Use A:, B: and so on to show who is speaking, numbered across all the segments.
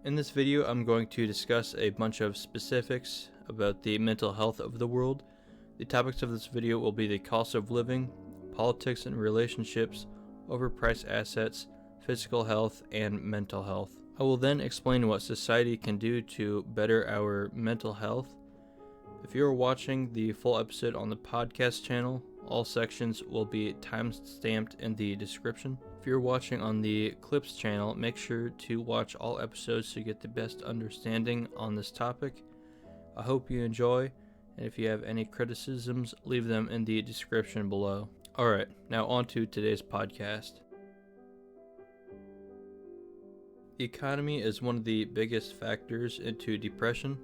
A: In this video, I'm going to discuss a bunch of specifics about the mental health of the world. The topics of this video will be the cost of living, politics and relationships, overpriced assets, physical health, and mental health. I will then explain what society can do to better our mental health. If you are watching the full episode on the podcast channel, all sections will be time-stamped in the description. If you're watching on the Clips channel, make sure to watch all episodes to get the best understanding on this topic. I hope you enjoy, and if you have any criticisms, leave them in the description below. Alright, now on to today's podcast. The economy is one of the biggest factors into depression.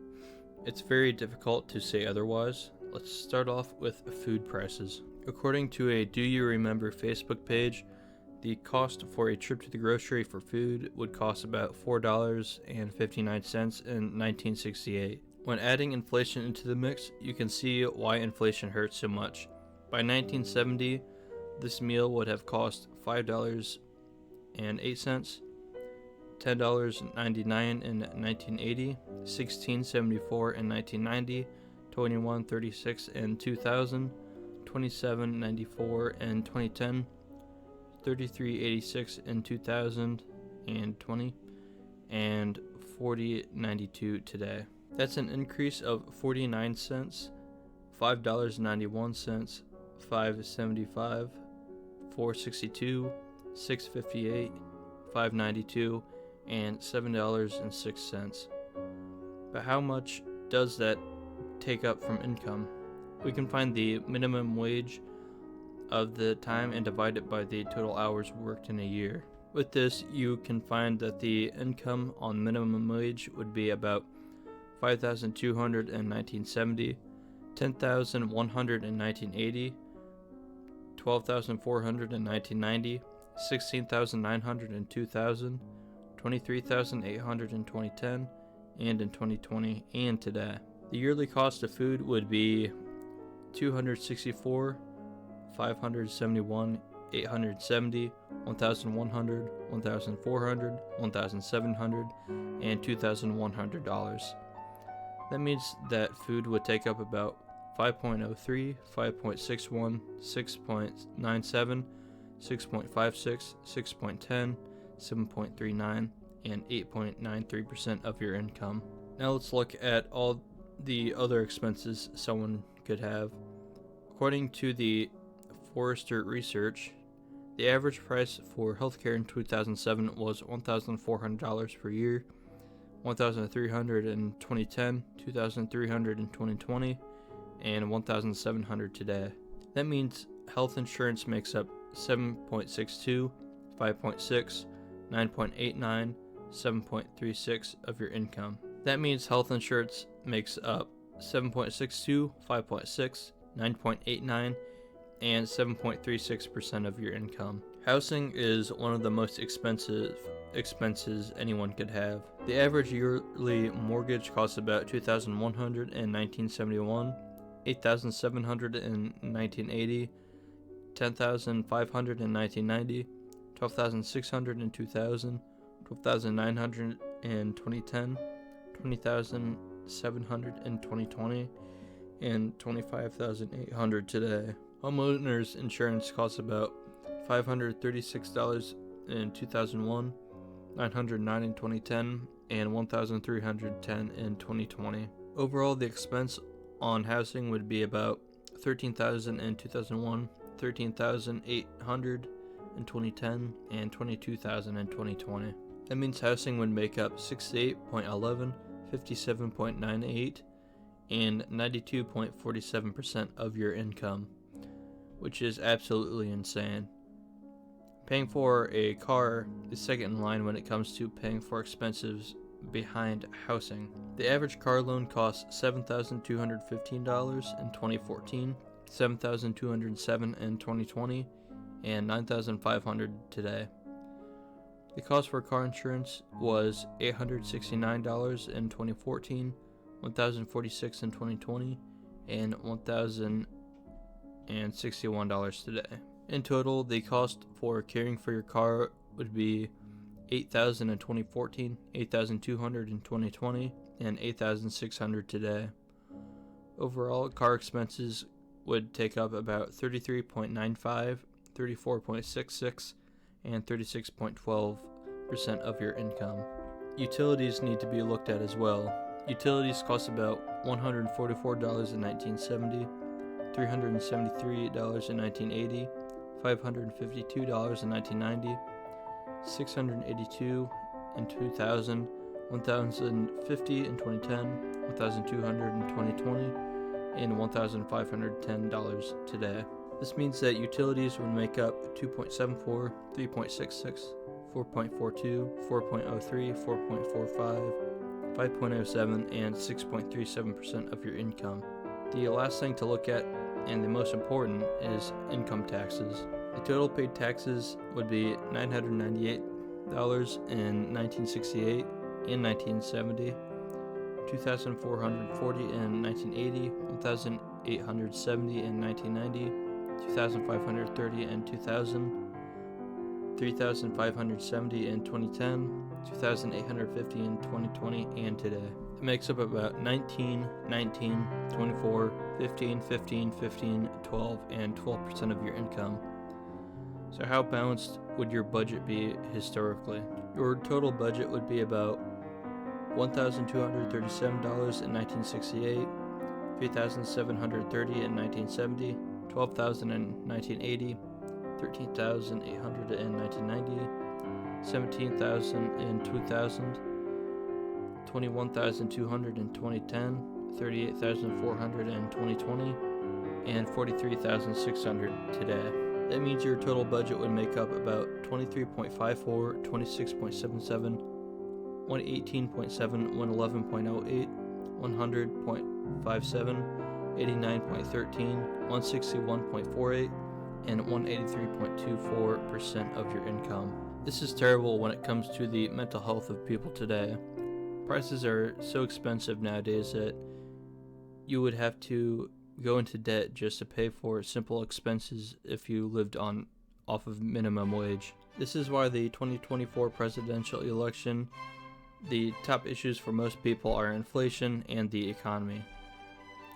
A: It's very difficult to say otherwise. Let's start off with food prices. According to a Do You Remember Facebook page, the cost for a trip to the grocery for food would cost about $4.59 in 1968. When adding inflation into the mix, you can see why inflation hurts so much. By 1970, this meal would have cost $5.08, $10.99 in 1980, $16.74 in 1990, $21.36 in 2000, $27.94 in 2010, $33.86 in 2020, and $40.92 today. That's an increase of 49 cents, $5.91, $5.75, $4.62, $6.58, $5.92, and $7.06. But how much does that take up from income? We can find the minimum wage of the time and divide it by the total hours worked in a year. With this, you can find that the income on minimum wage would be about $5,200 in 1970, $10,100 in 1980, $12,400 in 1990, $16,900 in 2000, $23,800 in 2010, and in 2020 and today. The yearly cost of food would be $264, $571, $870, $1,100, $1,400, $1,700, and $2,100. That means that food would take up about 5.03, 5.61, 6.97, 6.56, 6.10, 7.39, and 8.93% of your income. Now let's look at all the other expenses someone could have. According to the Forrester research, the average price for healthcare in 2007 was $1,400 per year, $1,300 in 2010, $2,300 in 2020, and $1,700 today. That means health insurance makes up 7.62, 5.6, 9.89, 7.36 of your income. That means health insurance makes up 7.62, 5.6, 9.89, and 7.36% of your income. Housing is one of the most expensive expenses anyone could have. The average yearly mortgage costs about $2,100 in 1971, $8,700 in 1980, $10,500 in 1990, $12,600 in 2000, $12,900 in 2010, $20,700 in 2020, and $25,800 today. Homeowners insurance costs about $536 in 2001, $909 in 2010, and $1,310 in 2020. Overall, the expense on housing would be about $13,000 in 2001, $13,800 in 2010, and $22,000 in 2020. That means housing would make up 68.11, 57.98, and 92.47% of your income, which is absolutely insane. Paying for a car is second in line when it comes to paying for expenses behind housing. The average car loan costs $7,215 in 2014, $7,207 in 2020, and $9,500 today. The cost for car insurance was $869 in 2014, $1,046 in 2020, and $1,061 today. In total, the cost for caring for your car would be $8,000 in 2014, $8,200 in 2020, and $8,600 today. Overall, car expenses would take up about 33.95, 34.66, and 36.12% of your income. Utilities need to be looked at as well. Utilities cost about $144 in 1970, $373 in 1980, $552 in 1990, $682 in 2000, $1,050 in 2010, $1,200 in 2020, and $1,510 today. This means that utilities would make up 2.74, 3.66, 4.42, 4.03, 4.45, 5.07, and 6.37% of your income. The last thing to look at, and the most important, is income taxes. The total paid taxes would be $998 in 1968 and 1970, $2,440 in 1980, $1,870 in 1990, $2,530 in 2000, $3,570 in 2010, $2,850 in 2020, and today. It makes up about 19, 19, 24, 15, 15, 15, 12, and 12% of your income. So how balanced would your budget be historically? Your total budget would be about $1,237 in 1968, $3,730 in 1970, $12,000 in 1980, $13,800 in 1990, $17,000 in 2000, $21,200 in 2010, $38,400 in 2020, and $43,600 today. That means your total budget would make up about 23.54, 26.77, 118.7, 111.08, 100.57, 89.13, 161.48, and 183.24% of your income. This is terrible when it comes to the mental health of people today. Prices are so expensive nowadays that you would have to go into debt just to pay for simple expenses if you lived off of minimum wage. This is why the 2024 presidential election, the top issues for most people are inflation and the economy.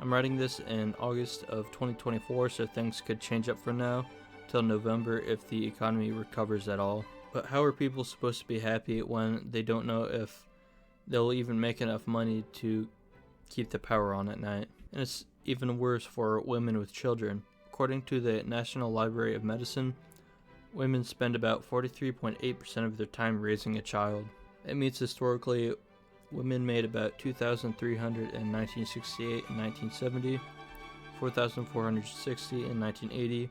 A: I'm writing this in August of 2024, so things could change up from now till November if the economy recovers at all. But how are people supposed to be happy when they don't know if they'll even make enough money to keep the power on at night? And it's even worse for women with children. According to the National Library of Medicine, women spend about 43.8% of their time raising a child. It means historically, women made about $2,300 in 1968 and 1970, $4,460 in 1980,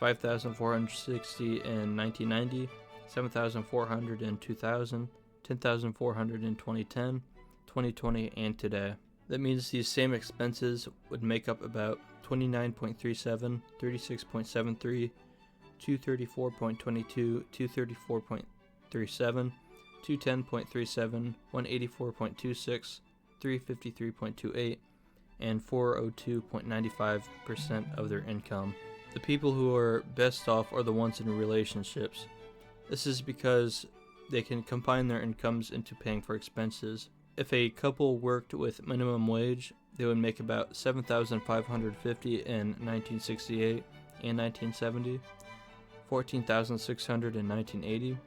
A: $5,460 in 1990, $7,400 in 2000, $10,400 in 2010, 2020, and today. That means these same expenses would make up about 29.37, 36.73, 234.22, 234.37, 210.37, 184.26, 353.28, and 402.95% of their income. The people who are best off are the ones in relationships. This is because they can combine their incomes into paying for expenses. If a couple worked with minimum wage, they would make about $7,550 in 1968 and 1970, $14,600 in 1980,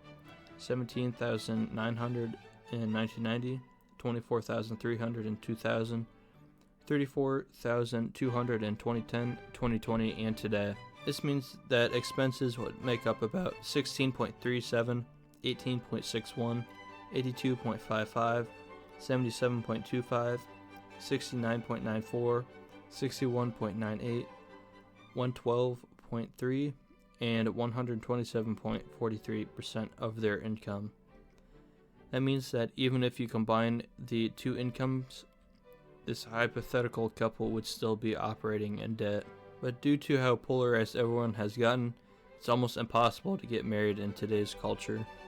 A: $17,900 in 1990, $24,300 in 2000, $34,200 in 2010, 2020, and today. This means that expenses would make up about 16.37, 18.61, 82.55, 77.25, 69.94, 61.98, 112.3, and 127.43% of their income. That means that even if you combine the two incomes, this hypothetical couple would still be operating in debt. But due to how polarized everyone has gotten, it's almost impossible to get married in today's culture.